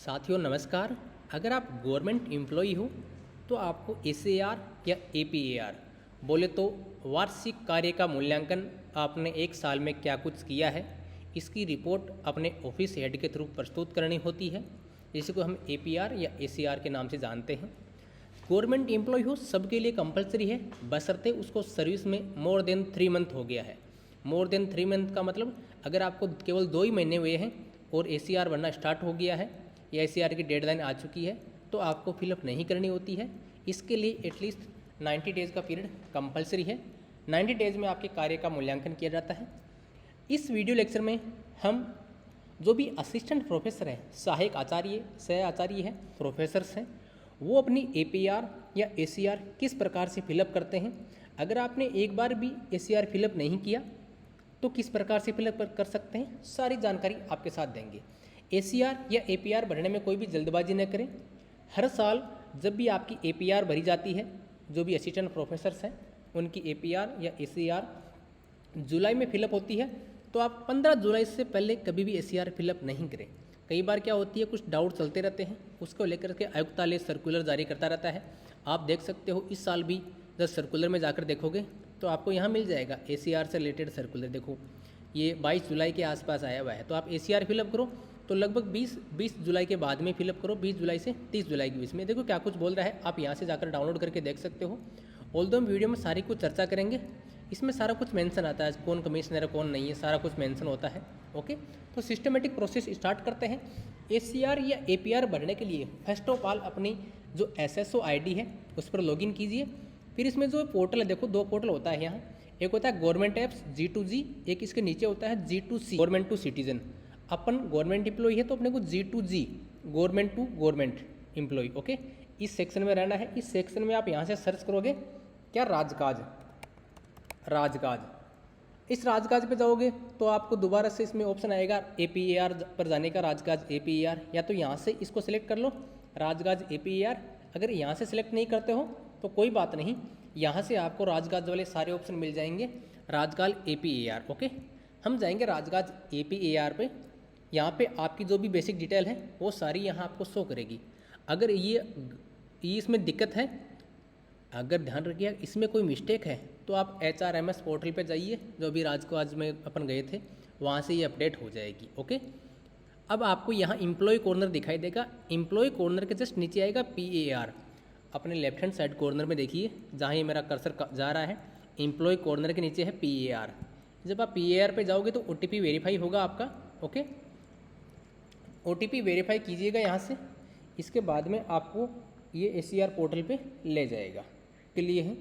साथियों नमस्कार। अगर आप गवर्नमेंट एम्प्लॉई हो तो आपको एसएआर या एपीएआर बोले तो वार्षिक कार्य का मूल्यांकन आपने एक साल में क्या कुछ किया है, इसकी रिपोर्ट अपने ऑफिस हेड के थ्रू प्रस्तुत करनी होती है, जिसको हम एपीआर या एसीआर के नाम से जानते हैं। गवर्नमेंट एम्प्लॉय हो सबके लिए कंपलसरी है, बशर्ते उसको सर्विस में मोर देन 3 मंथ हो गया है। मोर देन 3 मंथ का मतलब अगर आपको केवल 2 ही महीने हुए हैं और एसीआर बनना स्टार्ट हो गया है या एसीआर की डेडलाइन आ चुकी है तो आपको फिलअप नहीं करनी होती है। इसके लिए एटलीस्ट 90 डेज़ का पीरियड कंपलसरी है। 90 डेज़ में आपके कार्य का मूल्यांकन किया जाता है। इस वीडियो लेक्चर में हम जो भी असिस्टेंट प्रोफेसर हैं, सहायक आचार्य, सह आचार्य हैं, प्रोफेसर्स हैं, वो अपनी एपीआर या एसीआर किस प्रकार से फिलअप करते हैं। अगर आपने एक बार भी एसीआर फिलअप नहीं किया तो किस प्रकार से फिलअप कर सकते हैं, सारी जानकारी आपके साथ देंगे। एसीआर या एपीआर भरने में कोई भी जल्दबाजी न करें। हर साल जब भी आपकी एपीआर भरी जाती है, जो भी असिस्टेंट प्रोफेसर्स हैं उनकी एपीआर या एसीआर जुलाई में फिलअप होती है, तो आप 15 जुलाई से पहले कभी भी एसीआर फिलअप नहीं करें। कई बार क्या होती है, कुछ डाउट चलते रहते हैं, उसको लेकर के आयुक्तालय सर्कुलर जारी करता रहता है। आप देख सकते हो इस साल भी जब सर्कुलर में जाकर देखोगे तो आपको यहाँ मिल जाएगा एसीआर से रिलेटेड सर्कुलर। देखो ये 22 जुलाई के आसपास आया हुआ है। तो आप एसीआर फिलअप करो तो लगभग 20 जुलाई के बाद में फिलअप करो, 20 जुलाई से 30 जुलाई के बीच में। देखो क्या कुछ बोल रहा है, आप यहाँ से जाकर डाउनलोड करके देख सकते हो। ऑल्दो हम वीडियो में सारी कुछ चर्चा करेंगे, इसमें सारा कुछ मेंशन आता है, कौन कमिश्नर है कौन नहीं है, सारा कुछ मेंशन होता है। ओके, तो सिस्टमेटिक प्रोसेस स्टार्ट करते हैं। एसीआर या एपीआर भरने के लिए फर्स्ट ऑफ ऑल अपनी जो एसएसओ आईडी है उस पर लॉगिन कीजिए। फिर इसमें जो पोर्टल है, देखो 2 पोर्टल होता है यहाँ, एक होता है गवर्नमेंट एप्स G2G, एक इसके नीचे होता है G2C, गवर्नमेंट टू सिटीजन। अपन गवर्नमेंट एम्प्लॉई है तो अपने को G2G, government to government employee. Okay, इस सेक्शन में रहना है। इस सेक्शन में आप यहाँ से सर्च करोगे क्या, राजकाज। इस राजकाज पे जाओगे तो आपको दोबारा से इसमें ऑप्शन आएगा एपीएआर पर जाने का, राजकाज एपीएआर, या तो यहाँ से इसको सिलेक्ट कर लो राजकाज एपीएआर। अगर यहाँ से सिलेक्ट नहीं करते हो तो कोई बात नहीं, यहाँ से आपको राजकाज वाले सारे ऑप्शन मिल जाएंगे, राजकाज एपीएआर। ओके, हम जाएंगे राजकाज एपीएआर पे। यहाँ पे आपकी जो भी बेसिक डिटेल है वो सारी यहाँ आपको शो करेगी। अगर ये इसमें दिक्कत है, अगर ध्यान रखिए इसमें कोई मिस्टेक है तो आप HRMS पोर्टल पे जाइए, जो भी राजकाज में अपन गए थे वहाँ से ये अपडेट हो जाएगी। ओके, अब आपको यहाँ एम्प्लॉय कॉर्नर दिखाई देगा। एम्प्लॉय कॉर्नर के जस्ट नीचे आएगा PAR। अपने लेफ्ट हैंड साइड कॉर्नर में देखिए, जहाँ ये मेरा कर्सर जा रहा है, एम्प्लॉय कॉर्नर के नीचे है PAR। जब आप PAR पे जाओगे तो OTP वेरीफाई होगा आपका। ओके, OTP वेरीफाई कीजिएगा यहाँ से। इसके बाद में आपको ये ACR पोर्टल पे ले जाएगा। क्लियर है?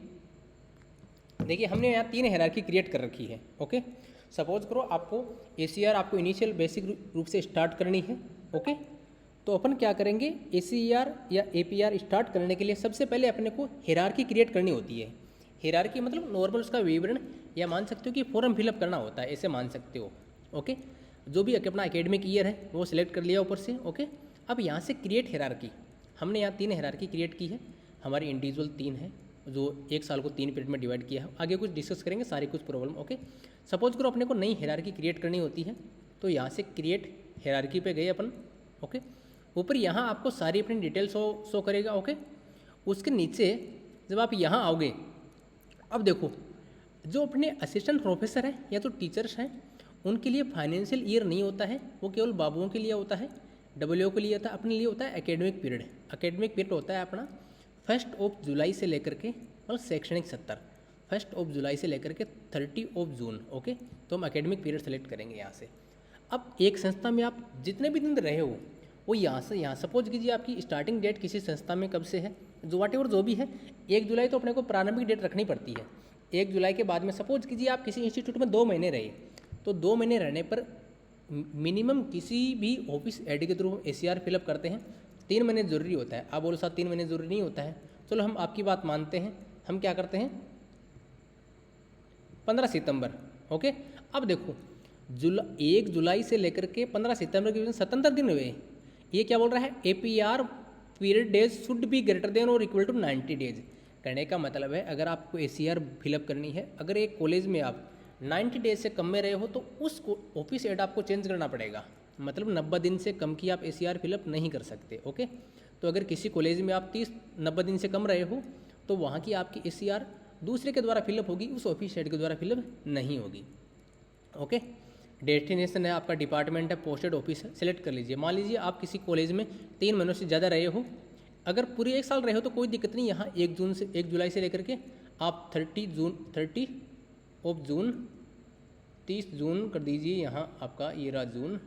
देखिए हमने यहाँ 3 हायरार्की क्रिएट कर रखी है। ओके, सपोज करो आपको ACR आपको इनिशियल बेसिक रूप से स्टार्ट करनी है। ओके, तो अपन क्या करेंगे, ACR या APR स्टार्ट करने के लिए सबसे पहले अपने को हायरार्की क्रिएट करनी होती है। हायरार्की मतलब नॉर्मल उसका विवरण, या मान सकते हो कि फॉर्म फिलअप करना होता है, ऐसे मान सकते हो। ओके, जो भी अपना एकेडमिक ईयर है वो सिलेक्ट कर लिया ऊपर से। ओके, अब यहाँ से क्रिएट हायरार्की, हमने यहाँ 3 हायरार्की क्रिएट की है। हमारी इंडिविजुअल 3 है जो एक साल को 3 पीरियड में डिवाइड किया है। आगे कुछ डिस्कस करेंगे, सारी कुछ प्रॉब्लम। ओके, सपोज करो अपने को नई हायरार्की क्रिएट करनी होती है, तो यहाँ से क्रिएट हायरार्की पे गए अपन। ओके, ऊपर यहाँ आपको सारी अपनी डिटेल शो करेगा। ओके, उसके नीचे जब आप यहाँ आओगे, अब देखो जो अपने असिस्टेंट प्रोफेसर हैं या तो टीचर्स हैं, उनके लिए फाइनेंशियल ईयर नहीं होता है, वो केवल बाबुओं के लिए होता है, WO के लिए होता है, अपने लिए होता है एकेडमिक पीरियड। एकेडमिक पीरियड होता है अपना 1 जुलाई से लेकर के, और शैक्षणिक सत्र 1 जुलाई से लेकर के 30 जून। ओके, तो हम एकेडमिक पीरियड सेलेक्ट करेंगे यहाँ से। अब एक संस्था में आप जितने भी दिन रहे हो वो यहाँ से यहाँ, सपोज कीजिए आपकी स्टार्टिंग डेट किसी संस्था में कब से है, जो वाटेवर जो भी है, 1 जुलाई तो अपने को प्रारंभिक डेट रखनी पड़ती है। 1 जुलाई के बाद में सपोज कीजिए आप किसी इंस्टीट्यूट में 2 महीने रहे, तो 2 महीने रहने पर मिनिमम किसी भी ऑफिस हेड के थ्रू ACR फिलअप करते हैं 3 महीने ज़रूरी होता है। आप बोलो साथ 3 महीने ज़रूरी नहीं होता है, चलो हम आपकी बात मानते हैं। हम क्या करते हैं, 15 सितंबर। ओके, अब देखो 1 जुलाई से लेकर के 15 सितंबर के बीच 77 दिन हुए। ये क्या बोल रहा है, APR period days should be greater than और इक्वल टू 90 डेज। कहने का मतलब है अगर आपको ACR फिलअप करनी है, अगर एक कॉलेज में आप 90 डेज से कम में रहे हो तो उस ऑफिस हेड आपको चेंज करना पड़ेगा। मतलब 90 दिन से कम की आप ACR फिलअप नहीं कर सकते। ओके, तो अगर किसी कॉलेज में आप 90 दिन से कम रहे हो तो वहाँ की आपकी ACR दूसरे के द्वारा फिलअप होगी, उस ऑफिस हेड के द्वारा फिलअप नहीं होगी। ओके, डेस्टिनेशन है आपका, डिपार्टमेंट है, पोस्टेड ऑफिस है, सिलेक्ट कर लीजिए। मान लीजिए आप किसी कॉलेज में 3 महीनों से ज़्यादा रहे हो, अगर पूरे 1 साल रहे हो तो कोई दिक्कत नहीं। यहाँ 1 जुलाई से लेकर के आप 30 जून 30 जून कर दीजिए। यहाँ आपका ये रहा जून,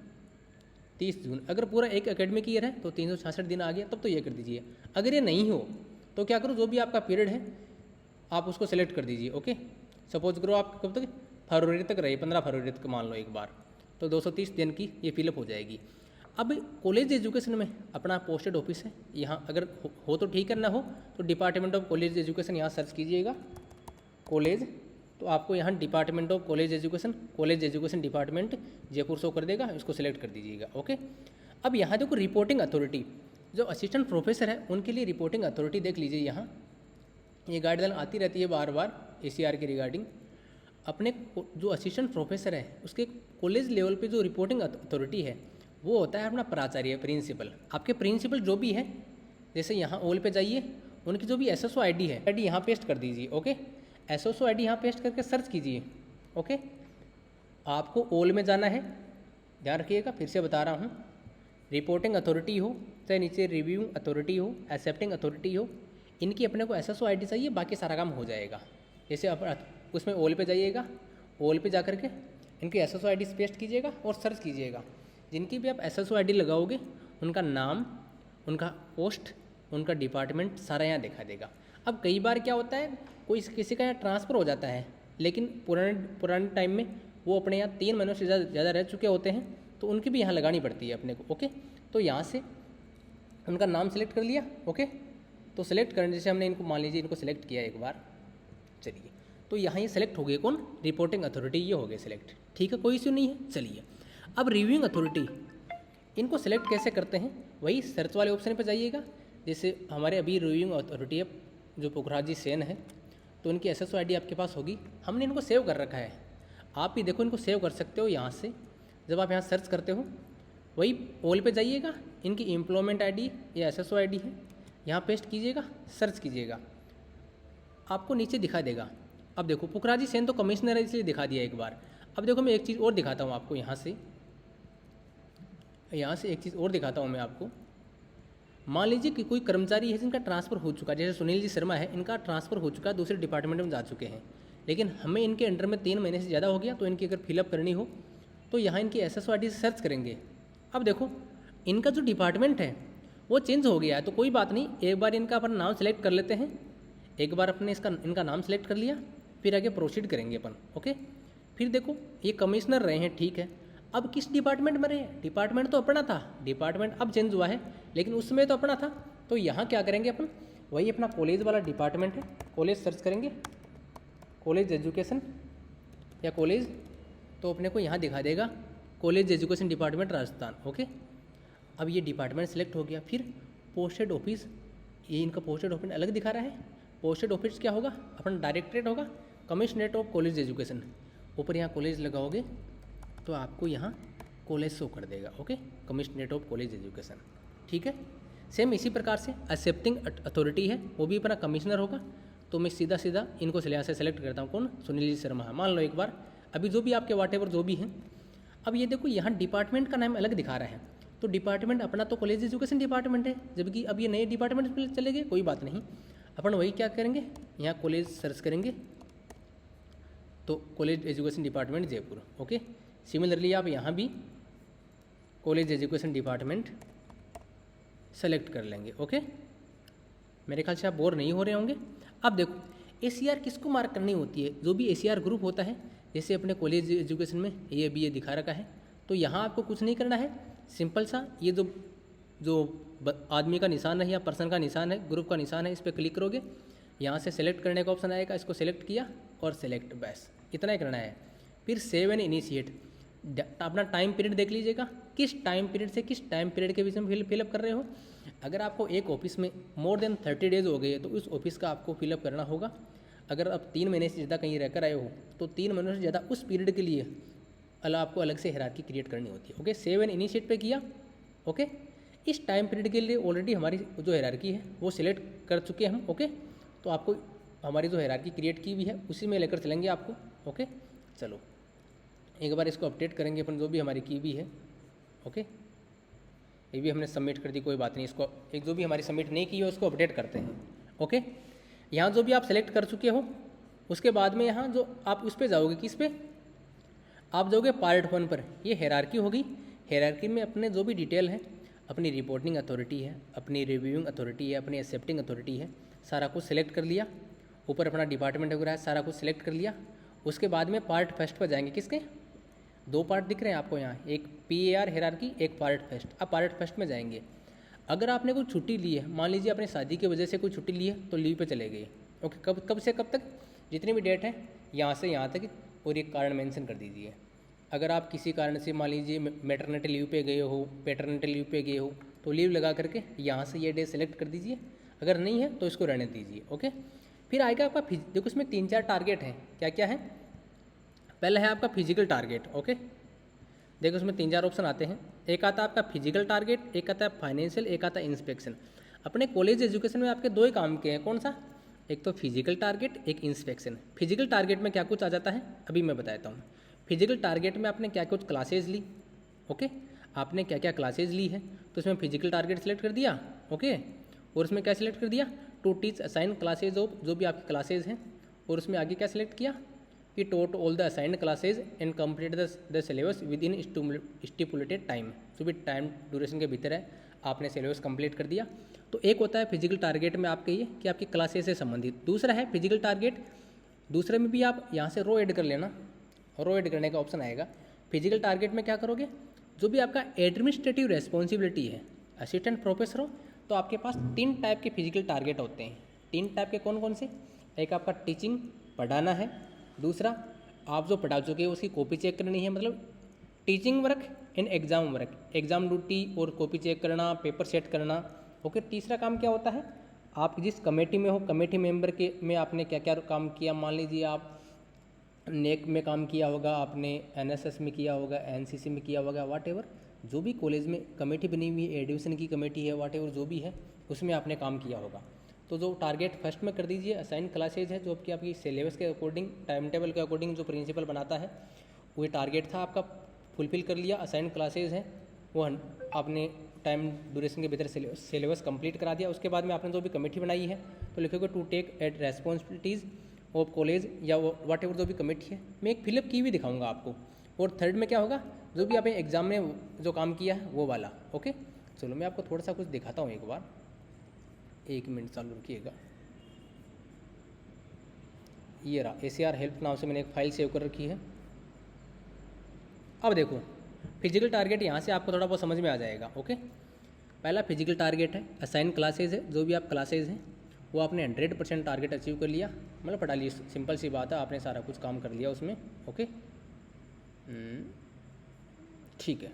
30 जून। अगर पूरा एक एकेडमिक ईयर है तो 366 दिन आ गया, तब तो ये कर दीजिए। अगर ये नहीं हो तो क्या करो, जो भी आपका पीरियड है आप उसको सेलेक्ट कर दीजिए। ओके, सपोज करो आप कब तक, फरवरी तक रहे, 15 फरवरी तक मान लो एक बार, तो 230 दिन की ये फिलअप हो जाएगी। अब कॉलेज एजुकेशन में अपना पोस्टेड ऑफिस है, यहाँ अगर हो तो ठीक है, ना हो तो डिपार्टमेंट ऑफ कॉलेज एजुकेशन यहाँ सर्च कीजिएगा कॉलेज, तो आपको यहाँ department of college education department Jaipur show कर देगा, इसको सिलेक्ट कर दीजिएगा। ओके, अब यहाँ देखो रिपोर्टिंग अथॉरिटी, जो असिस्टेंट प्रोफेसर है उनके लिए रिपोर्टिंग अथॉरिटी देख लीजिए। यहाँ ये गाइडलाइन आती रहती है बार बार ACR के रिगार्डिंग। अपने जो असिस्टेंट प्रोफेसर है उसके कॉलेज लेवल पे जो रिपोर्टिंग अथॉरिटी है वो होता है अपना प्राचार्य, प्रिंसिपल। आपके प्रिंसिपल जो भी है, जैसे यहाँ ऑल पे जाइए, उनकी जो भी SSO ID है, ID यहाँ पेस्ट कर दीजिए। ओके, SSO ID यहाँ पेस्ट करके सर्च कीजिए। ओके, आपको ऑल में जाना है, ध्यान रखिएगा, फिर से बता रहा हूँ। रिपोर्टिंग अथॉरिटी हो चाहे नीचे रिव्यूइंग अथॉरिटी हो, एक्सेप्टिंग अथॉरिटी हो, इनकी अपने को SSO ID चाहिए, बाकी सारा काम हो जाएगा। जैसे आप उसमें ऑल पे जाइएगा, ऑल पे जा करके इनकी SSO ID पेस्ट कीजिएगा और सर्च कीजिएगा। जिनकी भी आप SSO ID लगाओगे उनका नाम, उनका पोस्ट, उनका डिपार्टमेंट सारा यहाँ दिखा देगा। अब कई बार क्या होता है, कोई किसी का यहाँ ट्रांसफ़र हो जाता है, लेकिन पुराने टाइम में वो अपने यहाँ 3 महीनों से ज़्यादा रह चुके होते हैं, तो उनकी भी यहाँ लगानी पड़ती है अपने को। ओके, तो यहाँ से उनका नाम सेलेक्ट कर लिया। ओके, तो सेलेक्ट करने, जैसे हमने इनको मान लीजिए इनको सेलेक्ट किया एक बार, चलिए, तो यहाँ ये सेलेक्ट हो गए कौन, रिपोर्टिंग अथॉरिटी, ये हो गए सेलेक्ट। ठीक है, कोई इश्यू नहीं है। चलिए, अब रिव्यूइंग अथॉरिटी, इनको सेलेक्ट कैसे करते हैं, वही सर्च वाले ऑप्शन पर जाइएगा। जैसे हमारे अभी रिव्यूइंग अथॉरिटी है जो पुखराजी सेन है, तो इनकी SSO ID आपके पास होगी, हमने इनको सेव कर रखा है। आप भी देखो इनको सेव कर सकते हो यहाँ से, जब आप यहाँ सर्च करते हो वही ऑल पे जाइएगा, इनकी एम्प्लॉयमेंट ID या SSO ID है, यहाँ पेस्ट कीजिएगा, सर्च कीजिएगा, आपको नीचे दिखा देगा। अब देखो पुखराजी सेन तो कमिश्नर है इसलिए दिखा दिया एक बार। अब देखो मैं एक चीज़ और दिखाता हूँ आपको, यहाँ से एक चीज़ और दिखाता हूँ मैं आपको। मान लीजिए कि कोई कर्मचारी है जिनका ट्रांसफ़र हो चुका है, जैसे सुनील जी शर्मा है, इनका ट्रांसफ़र हो चुका है, दूसरे डिपार्टमेंट में जा चुके हैं, लेकिन हमें इनके अंडर में 3 महीने से ज़्यादा हो गया, तो इनकी अगर फिलअप करनी हो तो यहाँ इनकी SSO ID से सर्च करेंगे। अब देखो इनका जो डिपार्टमेंट है वो चेंज हो गया है, तो कोई बात नहीं, एक बार इनका अपन नाम सेलेक्ट कर लेते हैं। एक बार अपने इनका नाम सेलेक्ट कर लिया, फिर आगे प्रोसीड करेंगे अपन। ओके, फिर देखो ये कमिश्नर रहे हैं, ठीक है, अब किस डिपार्टमेंट में रहे, डिपार्टमेंट तो अपना था, डिपार्टमेंट अब चेंज हुआ है, लेकिन उसमें तो अपना था। तो यहाँ क्या करेंगे अपन, वही अपना कॉलेज वाला डिपार्टमेंट है, कॉलेज सर्च करेंगे, कॉलेज एजुकेशन या कॉलेज, तो अपने को यहाँ दिखा देगा college education department Rajasthan. Okay, अब ये डिपार्टमेंट सेलेक्ट हो गया। फिर पोस्टेड ऑफिस, ये इनका पोस्टेड ऑफिस अलग दिखा रहा है। पोस्टेड ऑफिस क्या होगा, अपना डायरेक्टरेट होगा, कमिश्नरेट ऑफ कॉलेज एजुकेशन, ऊपर यहाँ कॉलेज लगाओगे तो आपको यहाँ कॉलेज शो कर देगा। Okay, commissionerate of college education, ठीक है। सेम इसी प्रकार से एक्सेप्टिंग अथॉरिटी है, वो भी अपना कमिश्नर होगा। तो मैं सीधा इनको यहाँ से सेलेक्ट करता हूँ, कौन, सुनील जी शर्मा है, मान लो एक बार, अभी जो भी आपके वाटेवर जो भी हैं। अब ये देखो यहाँ डिपार्टमेंट का नाम अलग दिखा रहा है, तो डिपार्टमेंट अपना तो कॉलेज एजुकेशन डिपार्टमेंट है, जबकि अब ये नए डिपार्टमेंट में चले गए, कोई बात नहीं, अपन वही क्या करेंगे, यहाँ कॉलेज सर्च करेंगे तो college education department Jaipur. Okay, similarly आप यहाँ भी कॉलेज एजुकेशन डिपार्टमेंट सेलेक्ट कर लेंगे। ओके, मेरे ख्याल से आप बोर नहीं हो रहे होंगे। अब देखो ACR किसको मार्क करनी होती है, जो भी ACR ग्रुप होता है, जैसे अपने कॉलेज एजुकेशन में ये भी ये दिखा रखा है, तो यहाँ आपको कुछ नहीं करना है, सिंपल सा ये जो आदमी का निशान है या पर्सन का निशान है, ग्रुप का निशान है, इस पर क्लिक करोगे, यहाँ से सेलेक्ट करने का ऑप्शन आएगा, इसको सेलेक्ट किया और सेलेक्ट, बस इतना ही करना है। फिर सेव एंड इनिशिएट, अपना टाइम पीरियड देख लीजिएगा, किस टाइम पीरियड से किस टाइम पीरियड के बीच में फिलअप कर रहे हो। अगर आपको एक ऑफिस में मोर देन 30 डेज हो गए तो उस ऑफिस का आपको फिलअप करना होगा। अगर आप 3 महीने से ज़्यादा कहीं रहकर आए हो तो 3 महीनों से ज़्यादा उस पीरियड के लिए आपको अलग से हायरार्की क्रिएट करनी होती है। ओके, सेव एंड इनिशिएट पे किया। ओके, इस टाइम पीरियड के लिए ऑलरेडी हमारी जो हायरार्की है वो सिलेक्ट कर चुके हैं हम। ओके, तो आपको हमारी जो हायरार्की क्रिएट की हुई है उसी में लेकर चलेंगे आपको। ओके, चलो एक बार इसको अपडेट करेंगे अपन, जो भी हमारी की हुई है। ओके, ये भी हमने सबमिट कर दी, कोई बात नहीं। इसको एक जो भी हमारी सबमिट नहीं की है उसको अपडेट करते हैं। ओके, यहाँ जो भी आप सेलेक्ट कर चुके हो उसके बाद में यहाँ जो आप उस पर जाओगे, किस पे आप जाओगे, पार्ट 1 पर। ये हायरार्की होगी। हायरार्की में अपने जो भी डिटेल है, अपनी रिपोर्टिंग अथॉरिटी है, अपनी रिव्यूइंग अथॉरिटी है, अपनी एक्सेप्टिंग अथॉरिटी है, सारा कुछ सिलेक्ट कर लिया। ऊपर अपना डिपार्टमेंट वगैरह है, सारा कुछ सिलेक्ट कर लिया। उसके बाद में पार्ट फर्स्ट पर जाएंगे। किसके 2 पार्ट दिख रहे हैं आपको यहाँ, एक PAR हायरार्की, एक पार्ट फर्स्ट। अब पार्ट फर्स्ट में जाएंगे। अगर आपने कोई छुट्टी ली है, मान लीजिए अपनी शादी की वजह से कोई छुट्टी ली है, तो लीव पे चले गए। ओके, कब से कब तक, जितनी भी डेट है यहाँ से यहाँ तक, और एक कारण मेंशन कर दीजिए। अगर आप किसी कारण से मान लीजिए मैटरनिटी लीव पे गए हो, पैटर्निटी लीव पे गए हो, तो लीव लगा करके यहाँ से ये डे सेलेक्ट कर दीजिए। अगर नहीं है तो इसको रहने दीजिए। ओके, फिर आएगा आपका देखो इसमें 3-4 टारगेट हैं। क्या क्या है, पहला है आपका फिजिकल टारगेट। ओके, देखो इसमें 3-4 ऑप्शन आते हैं। एक आता है आपका फिजिकल टारगेट, एक आता है फाइनेंशियल, एक आता है इंस्पेक्शन। अपने कॉलेज एजुकेशन में आपके 2 ही काम के हैं, कौन सा, एक तो फिजिकल टारगेट, एक इंस्पेक्शन। फिजिकल टारगेट में क्या कुछ आ जाता है अभी मैं बताता हूँ। फिजिकल टारगेट में आपने क्या कुछ क्लासेज ली। ओके, आपने क्या क्या क्लासेज ली है, तो इसमें फिजिकल टारगेट सेलेक्ट कर दिया। ओके, और उसमें क्या सिलेक्ट कर दिया, to teach assign classes of, जो भी आपकी क्लासेज हैं। और उसमें आगे क्या सिलेक्ट किया कि tote all the assigned classes and complete the syllabus within stipulated time. जो भी टाइम ड्यूरेशन के भीतर है आपने सिलेबस कंप्लीट कर दिया। तो एक होता है फिजिकल टारगेट में आपके ये कि आपकी क्लासेज से संबंधित। दूसरा है फिजिकल टारगेट, दूसरे में भी आप यहाँ से रो ऐड कर लेना, रो ऐड करने का ऑप्शन आएगा। फिजिकल टारगेट में क्या करोगे, जो भी आपका एडमिनिस्ट्रेटिव रेस्पॉन्सिबिलिटी है, असिस्टेंट प्रोफेसर हो, तो आपके पास 3 टाइप के फिजिकल टारगेट होते हैं। 3 टाइप के कौन कौन से, एक आपका टीचिंग, पढ़ाना है। दूसरा आप जो पढ़ा चुके हो उसकी कॉपी चेक करनी है, मतलब teaching work and exam work, exam duty और कॉपी चेक करना, पेपर सेट करना। ओके, तीसरा काम क्या होता है, आप जिस कमेटी में हो, कमेटी मेंबर के में आपने क्या क्या काम किया। मान लीजिए आप नेक में काम किया होगा, आपने NSS में किया होगा, NCC में किया होगा, वाट एवर जो भी कॉलेज में कमेटी बनी हुई है, एडमिशन की कमेटी है, वाट एवर जो भी है उसमें आपने काम किया होगा। तो जो टारगेट फर्स्ट में कर दीजिए, असाइन क्लासेज है, जो कि आपकी सिलेबस के अकॉर्डिंग, टाइम टेबल के अकॉर्डिंग जो प्रिंसिपल बनाता है, वही टारगेट था आपका, फुलफिल कर लिया। असाइन क्लासेज हैं वो आपने टाइम ड्यूरेशन के भीतर सिलेबस कंप्लीट करा दिया। उसके बाद में आपने जो भी कमेटी बनाई है तो लिखोगे to take at responsibilities of college या वाट एवर जो भी कमेटी है। मैं एक फिलअप की भी दिखाऊंगा आपको। और थर्ड में क्या होगा, जो भी आपने एग्जाम में जो काम किया है वो वाला। ओके, चलो मैं आपको थोड़ा सा कुछ दिखाता हूँ एक बार, 1 मिनट चालू रखिएगा। ये रहा ACR हेल्प नाम से मैंने एक फ़ाइल सेव कर रखी है। अब देखो फिजिकल टारगेट, यहाँ से आपको थोड़ा बहुत समझ में आ जाएगा। ओके, पहला फिजिकल टारगेट है, असाइन क्लासेज है, जो भी आप क्लासेज हैं वो आपने 100% टारगेट अचीव कर लिया, मतलब पढ़ा लिया। सिंपल सी बात है, आपने सारा कुछ काम कर लिया उसमें। ओके, ठीक है।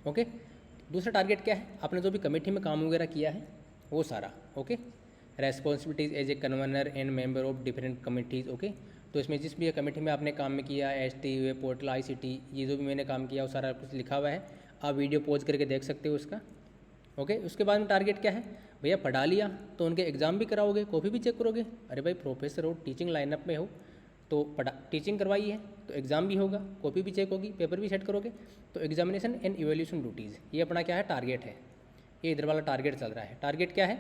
ओके, दूसरा टारगेट क्या है, आपने जो भी कमेटी में काम वगैरह किया है वो सारा। Okay, responsibilities as a convener and member of different committees. Okay, तो इसमें जिस भी कमेटी में आपने काम में किया, ST, वेब पोर्टल, ICT, ये जो भी मैंने काम किया वो सारा कुछ लिखा हुआ है। आप वीडियो पॉज करके देख सकते हो उसका। ओके, उसके बाद में टारगेट क्या है, भैया पढ़ा लिया तो उनके एग्ज़ाम भी कराओगे, कॉपी भी चेक करोगे। अरे भाई प्रोफेसर हो, टीचिंग लाइनअप में हो, तो टीचिंग करवाई है तो एग्ज़ाम भी होगा, कॉपी भी चेक होगी, पेपर भी सेट करोगे। तो एग्जामिनेशन एंड इवैल्यूएशन ड्यूटीज़, ये अपना क्या है, टारगेट है। ये इधर वाला टारगेट चल रहा है। टारगेट क्या है,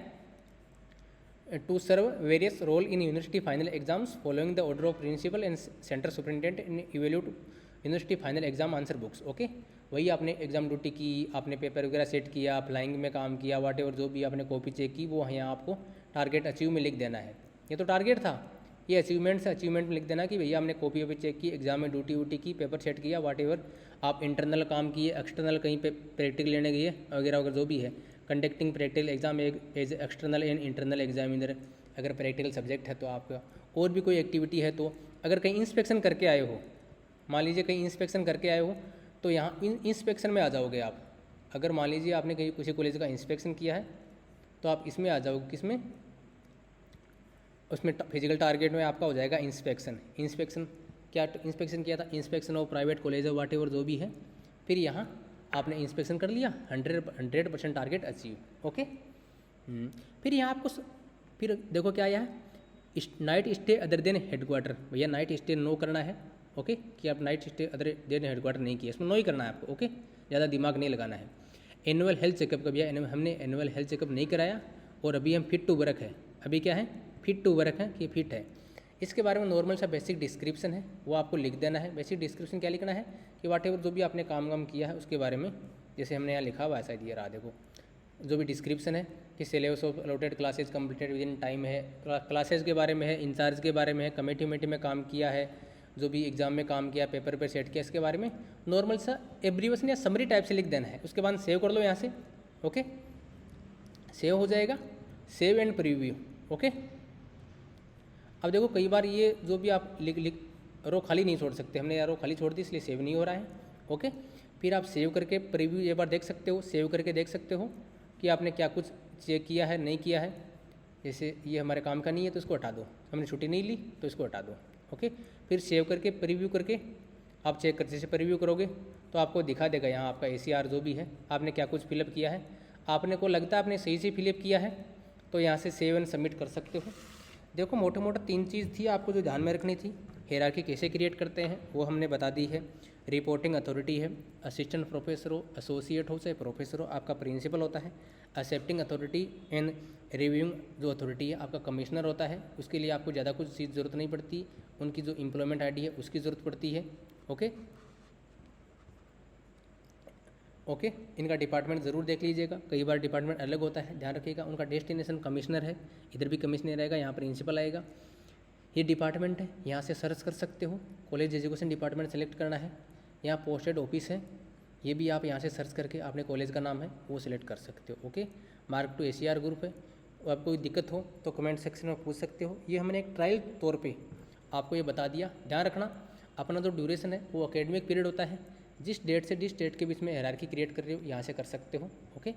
to serve various role in university final exams following the order of principal and centre superintendent in evaluate university final exam answer books. Okay, वही आपने एग्जाम ड्यूटी की, आपने पेपर वगैरह सेट किया, अप्लाइंग में काम किया, वाट एवर जो भी आपने कॉपी चेक की, वो यहाँ आपको टारगेट अचीव में लिख देना है। ये तो टारगेट था, ये अचीवमेंट से अचीवमेंट में लिख देना कि भैया हमने कॉपी वॉपी चेक की, एग्जाम में ड्यूटी वूटी की, पेपर सेट किया, वाट एवर आप इंटरनल काम किए, एक्सटर्नल कहीं पे प्रैक्टिकल लेने गए वगैरह वगैरह जो भी है, conducting practical exam as external and internal examiner. अगर प्रैक्टिकल सब्जेक्ट है तो आपका और भी कोई एक्टिविटी है, तो अगर कहीं इंस्पेक्शन करके आए हो, मान लीजिए कहीं इंस्पेक्शन करके आए हो, तो यहाँ इंस्पेक्शन में आ जाओगे आप। अगर मान लीजिए आपने कहीं किसी कॉलेज का इंस्पेक्शन किया है तो आप इसमें आ जाओगे, किसमें, उसमें फिजिकल टारगेट में आपका हो जाएगा इंस्पेक्शन। इंस्पेक्शन क्या इंस्पेक्शन किया था, inspection of private college whatever जो भी है। फिर यहाँ आपने इंस्पेक्शन कर लिया, 100% टारगेट अचीव। ओके। फिर यहाँ आपको फिर देखो क्या आया है, night stay other than headquarter. भैया नाइट स्टे नो करना है। ओके, कि आप night stay other than headquarter नहीं किया, इसमें नो ही करना है आपको। ओके, ज़्यादा दिमाग नहीं लगाना है। एनुअल हेल्थ चेकअप का भैया हमने एनुअल हेल्थ चेकअप नहीं कराया और अभी हम फिट टू वर्क है। अभी क्या है, फिट टू वर्क है कि फिट है। इसके बारे में नॉर्मल सा बेसिक डिस्क्रिप्शन है, वो आपको लिख देना है। बेसिक डिस्क्रिप्शन क्या लिखना है कि वाट एवर जो भी आपने काम किया है उसके बारे में, जैसे हमने यहाँ लिखा हुआ है शायद ये रहा, देखो जो भी डिस्क्रिप्शन है कि syllabus of allotted classes completed with in time है, क्लासेज के बारे में है, इंचार्ज के बारे में है, कमेटी में काम किया है, जो भी एग्जाम में काम किया, पेपर पे सेट किया, इसके बारे में नॉर्मल सा एब्रीवेशन या समरी टाइप से लिख देना है। उसके बाद सेव कर लो यहाँ से। ओके, सेव हो जाएगा, सेव एंड प्रीव्यू। ओके, अब देखो कई बार ये जो भी आप लिख रो खाली नहीं छोड़ सकते, हमने यार रो खाली छोड़ दी इसलिए सेव नहीं हो रहा है। ओके, फिर आप सेव करके प्रीव्यू एक बार देख सकते हो, सेव करके देख सकते हो कि आपने क्या कुछ चेक किया है, नहीं किया है। जैसे ये हमारे काम का नहीं है तो इसको हटा दो, हमने छुट्टी नहीं ली तो इसको हटा दो। ओके, फिर सेव करके प्रीव्यू करके आप चेक कर, जैसे प्रीव्यू करोगे तो आपको दिखा देगा यहाँ आपका ACR जो भी है, आपने क्या कुछ फिलअप किया है, आपने को लगता है आपने सही से फिलअप किया है तो यहाँ से सेव एंड सबमिट कर सकते हो। देखो मोटे मोटा 3 चीज़ थी आपको जो ध्यान में रखनी थी। हायरार्की कैसे क्रिएट करते हैं वो हमने बता दी है। रिपोर्टिंग अथॉरिटी है, असिस्टेंट प्रोफेसर हो, एसोसिएट हो चाहे प्रोफेसर हो, आपका प्रिंसिपल होता है। एक्सेप्टिंग अथॉरिटी एंड रिव्यूइंग जो अथॉरिटी है आपका कमिश्नर होता है। उसके लिए आपको ज़्यादा कुछ चीज़ ज़रूरत नहीं पड़ती, उनकी जो एम्प्लॉयमेंट ID है उसकी ज़रूरत पड़ती है। ओके ओके, इनका डिपार्टमेंट ज़रूर देख लीजिएगा, कई बार डिपार्टमेंट अलग होता है, ध्यान रखिएगा। उनका डेस्टिनेशन कमिश्नर है, इधर भी कमिश्नर रहेगा, यहाँ प्रिंसिपल आएगा। ये डिपार्टमेंट है, यहाँ से सर्च कर सकते हो। कॉलेज एजुकेशन डिपार्टमेंट सेलेक्ट करना है, यहाँ पोस्टेड ऑफिस है, ये भी आप यहाँ से सर्च करके अपने कॉलेज का नाम है वो सिलेक्ट कर सकते हो। Okay, mark to ACR group है। आपको कोई दिक्कत हो तो कमेंट सेक्शन में पूछ सकते हो। ये हमने एक ट्रायल तौर पे आपको ये बता दिया। ध्यान रखना अपना जो ड्यूरेशन है वो एकेडमिक पीरियड होता है, जिस डेट से जिस डेट के बीच में हायरार्की क्रिएट कर रहे हो यहाँ से कर सकते हो। ओके,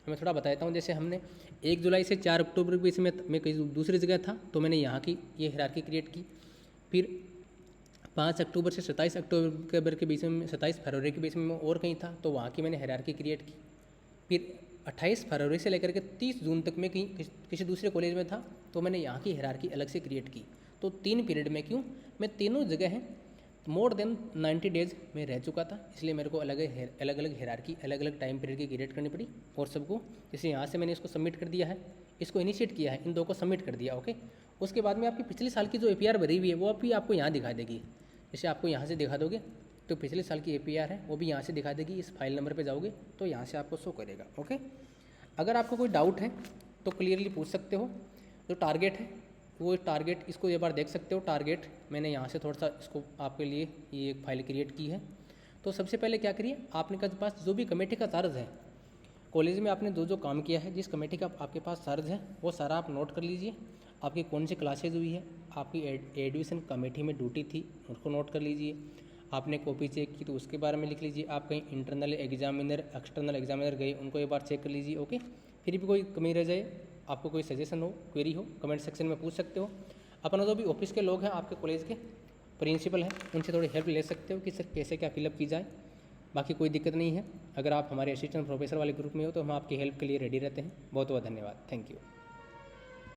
मैं थोड़ा बताता हूँ। जैसे हमने 1 जुलाई से 4 अक्टूबर के बीच में मैं कहीं दूसरी जगह था तो मैंने यहाँ की ये हायरार्की क्रिएट की। फिर 5 अक्टूबर से 27 अक्टूबर के बीच में, 27 फरवरी के बीच में मैं और कहीं था तो वहाँ की मैंने हायरार्की क्रिएट की। फिर 28 फरवरी से लेकर के 30 जून तक मैं कहीं किसी दूसरे कॉलेज में था तो मैंने यहाँ की हायरार्की अलग से क्रिएट की। तो 3 पीरियड में क्यों, मैं तीनों जगह हैं मोर देन 90 डेज में रह चुका था, इसलिए मेरे को अलग अलग हायरार्की अलग अलग टाइम पीरियड की क्रिएट करनी पड़ी। और सबको जैसे यहाँ से मैंने इसको सबमिट कर दिया है, इसको इनिशिएट किया है, इन 2 को सबमिट कर दिया। ओके, उसके बाद में आपकी पिछले साल की जो APR भरी हुई है वो भी आपको यहाँ दिखा देगी। जैसे आपको यहाँ से दिखा दोगे तो पिछले साल की APR है वो भी यहाँ से दिखा देगी। इस फाइल नंबर पे जाओगे तो यहाँ से आपको शो करेगा। ओके, अगर आपको कोई डाउट है तो क्लियरली पूछ सकते हो। जो टारगेट है वो टारगेट इसको एक बार देख सकते हो। टारगेट मैंने यहाँ से थोड़ा सा इसको आपके लिए ये एक फाइल क्रिएट की है। तो सबसे पहले क्या करिए, आपने के पास जो भी कमेटी का चार्ज है कॉलेज में, आपने जो काम किया है, जिस कमेटी का आपके पास चार्ज है वो सारा आप नोट कर लीजिए। आपकी कौन सी क्लासेज हुई है, आपकी एडमिशन कमेटी में ड्यूटी थी उसको नोट कर लीजिए। आपने कॉपी चेक की तो उसके बारे में लिख लीजिए। आप कहीं इंटरनल एग्जामिनर एक्सटर्नल एग्जामिनर गए उनको एक बार चेक कर लीजिए। ओके, फिर भी कोई कमी रह जाए, आपको कोई सजेशन हो, क्वेरी हो, कमेंट सेक्शन में पूछ सकते हो। अपना जो भी ऑफिस के लोग हैं, आपके कॉलेज के प्रिंसिपल हैं, उनसे थोड़ी हेल्प ले सकते हो कि सर कैसे क्या फिलअप की जाए। बाकी कोई दिक्कत नहीं है। अगर आप हमारे असिस्टेंट प्रोफेसर वाले ग्रुप में हो तो हम आपकी हेल्प के लिए रेडी रहते हैं। बहुत बहुत धन्यवाद, थैंक यू।